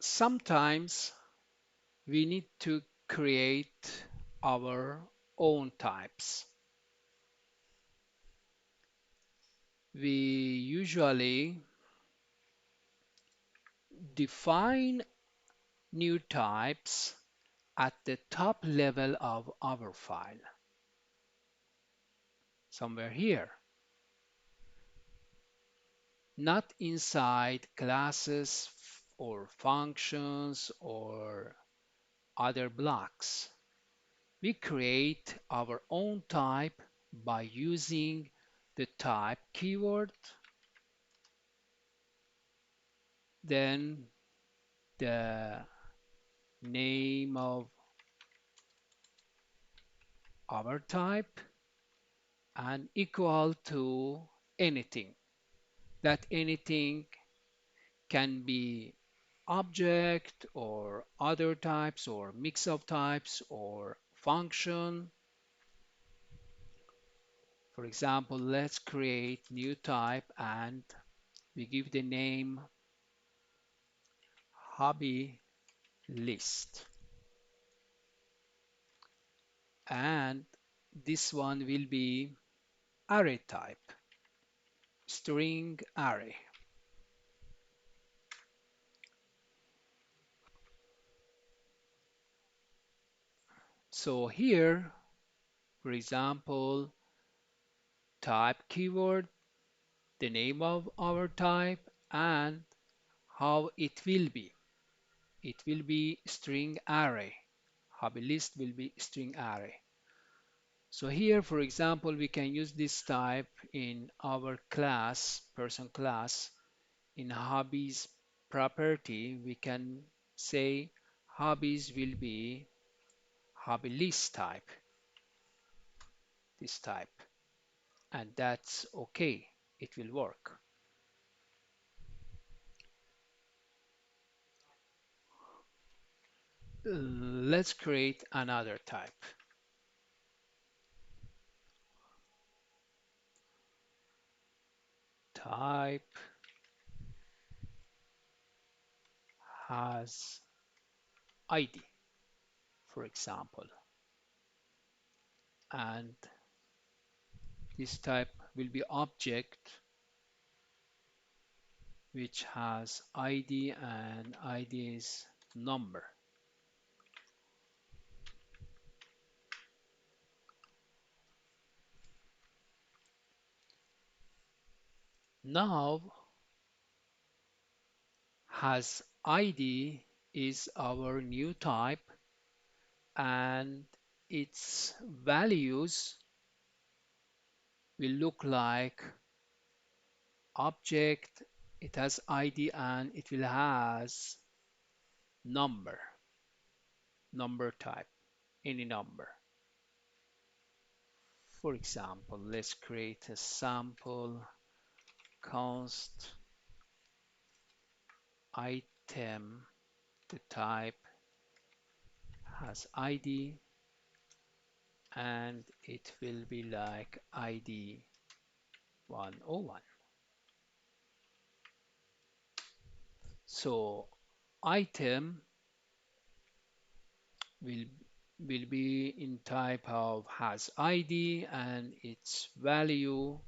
Sometimes we need to create our own types. We usually define new types at the top level of our file, somewhere here, not inside classes or functions or other blocks. We create our own type by using the type keyword, then the name of our type, and equal to anything. That anything can be object or other types or mix of types or function. For example, let's create new type and we give the name hobby list. And this one will be array type, string array. So here, for example, type keyword, the name of our type, and how it will be. It will be string array. Hobby list will be string array. So here, for example, we can use this type in our class, person class. In hobbies property, we can say hobbies will be hobby list type, this type, and that's okay. It will work. Let's create another type. Type has ID, for example, and this type will be object which has ID and ID is number. Now has ID is our new type and its values will look like object. It has ID and it will has number type, any number. For example, let's create a sample const item. The type has ID and it will be like ID 101. So item will be in type of has ID and its value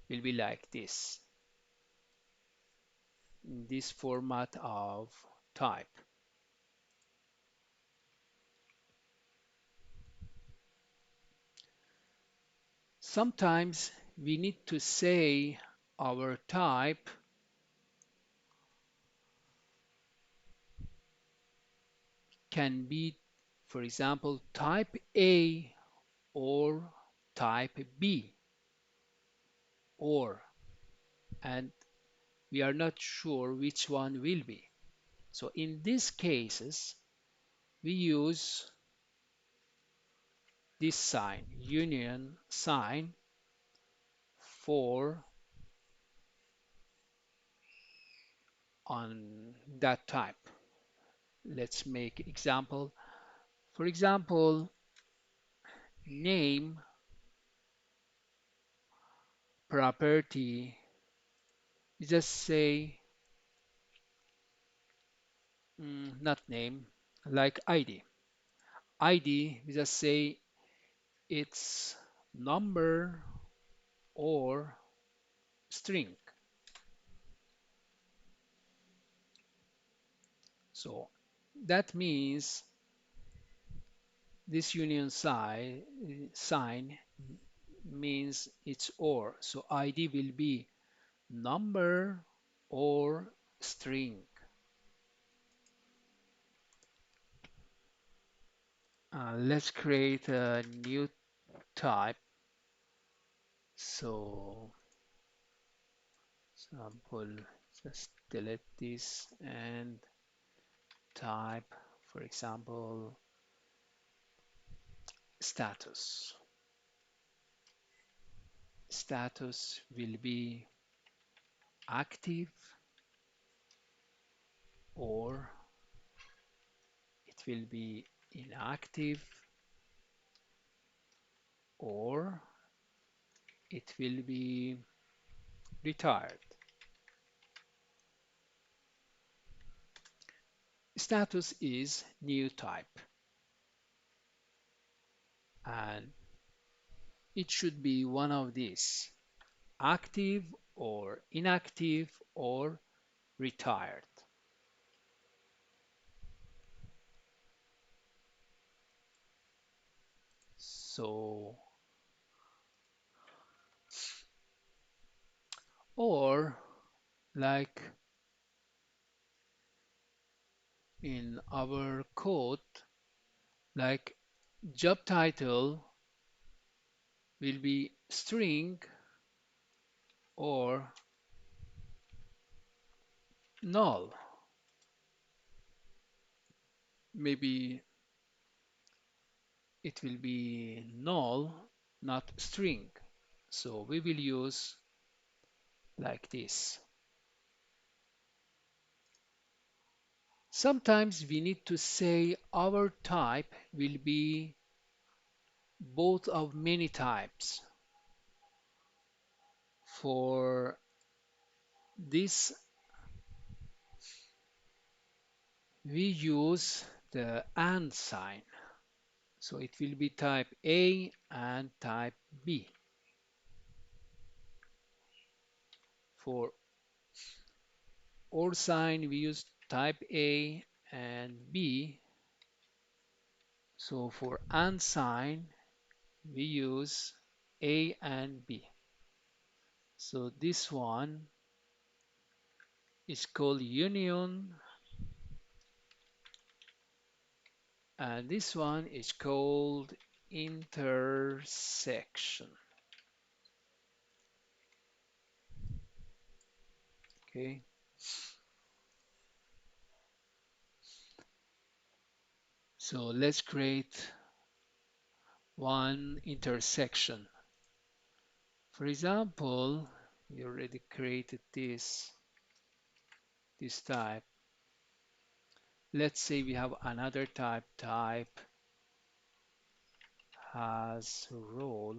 will be like this, in this format of type. Sometimes we need to say our type can be, for example, type A or type B, or, and we are not sure which one will be. So in these cases, we use this sign, union sign, for on that type. Let's make example. For example, name property, we just say not name, like ID. ID, we just say it's number or string. So that means this union sign means it's or. So ID will be number or string. Let's create a new type. So sample, just delete this and type, for example, status. Status will be active or it will be inactive or it will be retired. Status is new type and it should be one of these, active or inactive or retired. So, or like in our code, like job title will be string or null. Maybe it will be null, not string. So we will use like this. Sometimes we need to say our type will be both of many types. For this, we use the and sign. So it will be type A and type B. For or sign, we use type A and B. So for and sign, we use A and B. So this one is called union and this one is called intersection. Okay, so let's create one intersection. For example, we already created this type. Let's say we have another type has role,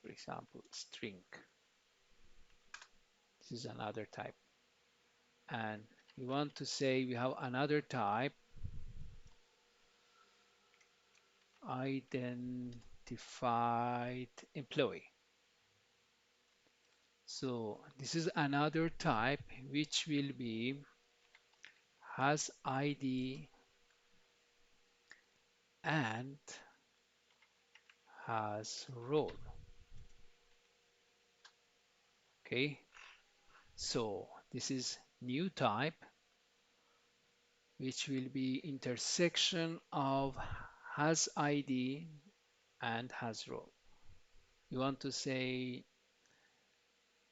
for example, string. This is another type. And we want to say we have another type, identified employee. So this is another type which will be has ID and has role. Okay, so this is new type which will be intersection of has ID and has role. You want to say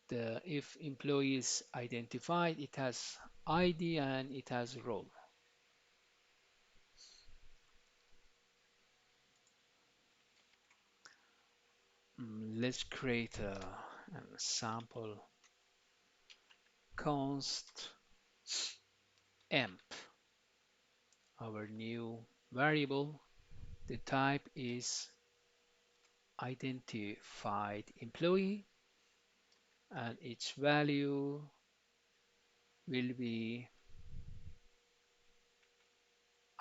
the if employee is identified, it has ID and it has role. Let's create an sample const emp, our new variable. The type is identified employee and each value will be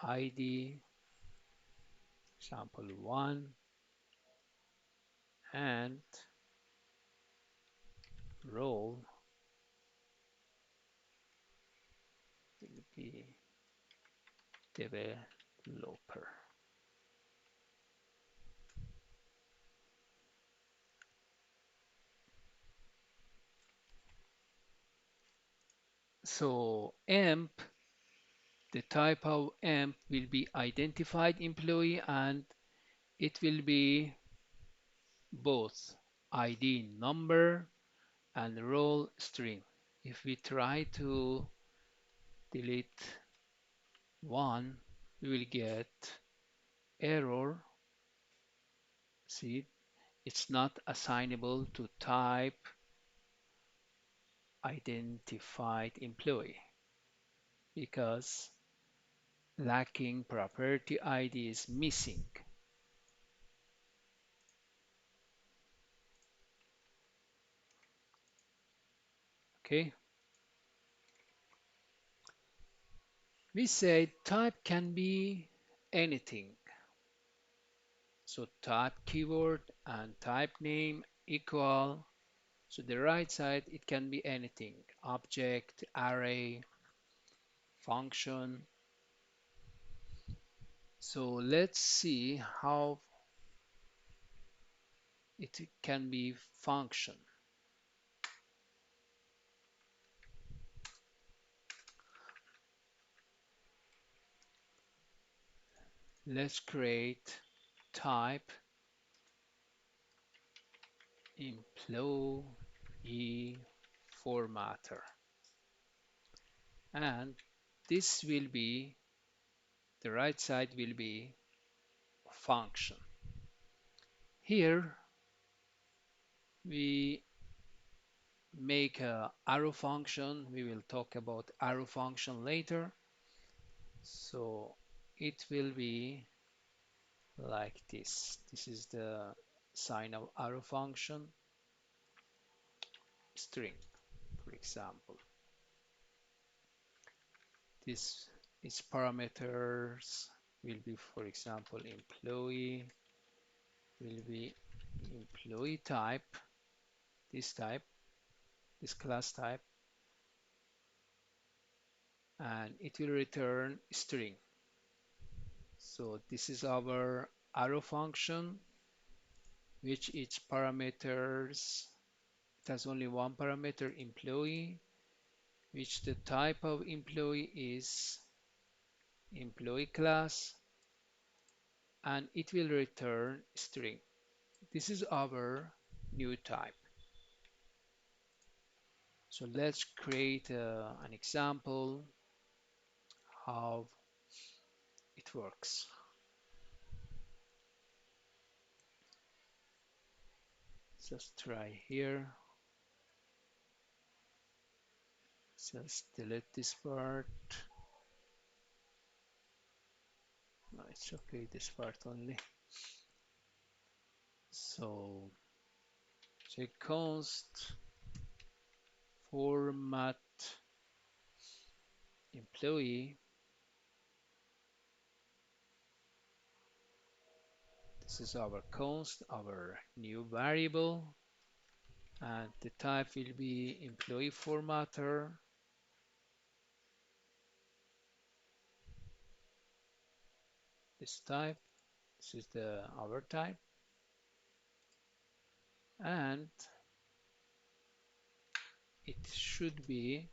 ID example 1 and role will be developer. So emp, the type of emp will be identified employee, and it will be both ID number and role string. If we try to delete one, we will get error. See, it's not assignable to type identified employee because lacking property ID is missing. Okay, we say type can be anything. So type keyword and type name equal. So the right side, it can be anything: object, array, function. So let's see how it can be function. Let's create type employee formatter, and this will be, the right side will be function. Here we make a arrow function. We will talk about arrow function later. So it will be like this. This is the sign of arrow function, string, for example. This its parameters will be, for example, employee will be employee type, type, this class type, and it will return string. So this is our arrow function, which its parameters, it has only one parameter, employee, which the type of employee is employee class, and it will return string. This is our new type. So let's create an example how it works. Just try here. Just delete this part. No, it's okay, this part only. So say const format employee. This is our const, our new variable, and the type will be employee formatter. This type, this is the our type, and it should be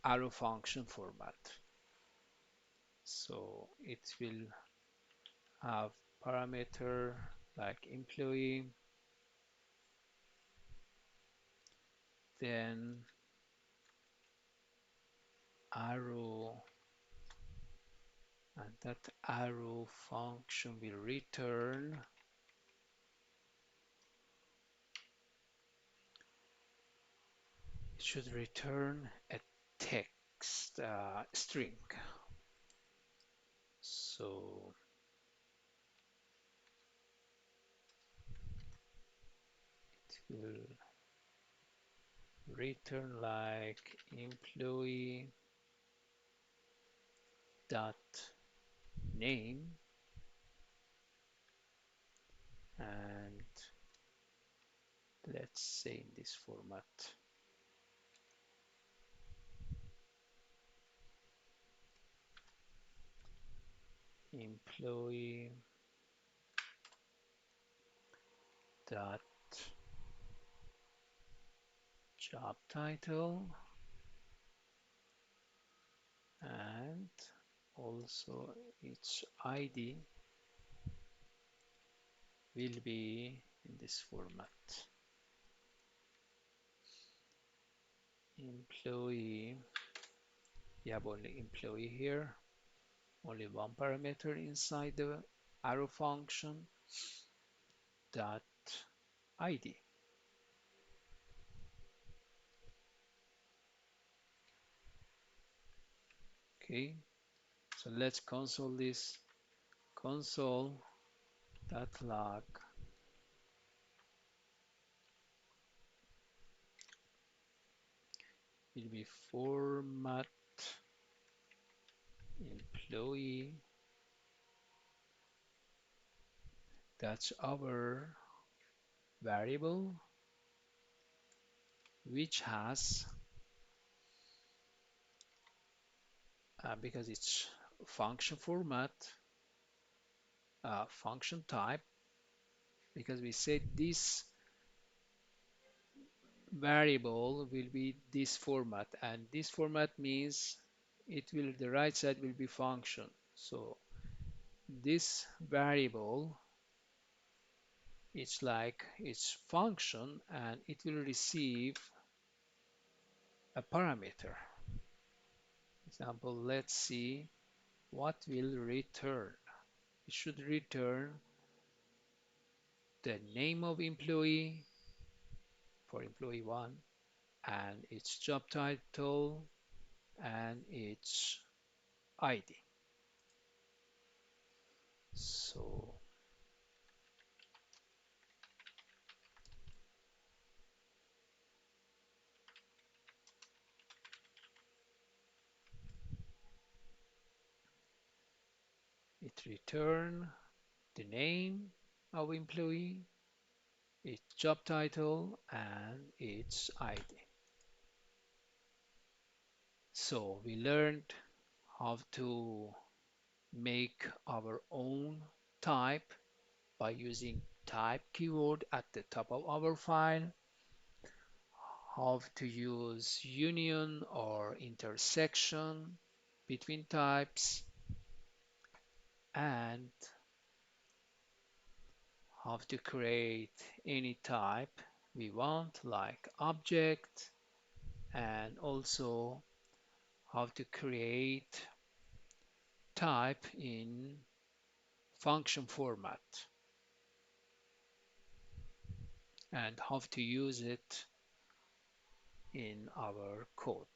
arrow function format. So it will have parameter like employee, then arrow, and that arrow function will return it should return a text string. So will return like employee dot name, and let's say in this format, employee dot job title, and also its ID will be in this format. Employee, we have only employee here, only one parameter inside the arrow function, dot ID. Okay, so let's console this. Console dot log will be format employee. That's our variable which has, because it's function format, function type, because we said this variable will be this format, and this format means it will, the right side will be function. So this variable, it's like its function, and it will receive a parameter. Example, let's see what will return. It should return the name of employee for employee 1, and its job title and its ID. So it return the name of employee, its job title, and its ID. So we learned how to make our own type by using type keyword at the top of our file, how to use union or intersection between types, and how to create any type we want, like object, and also how to create type in function format, and how to use it in our code.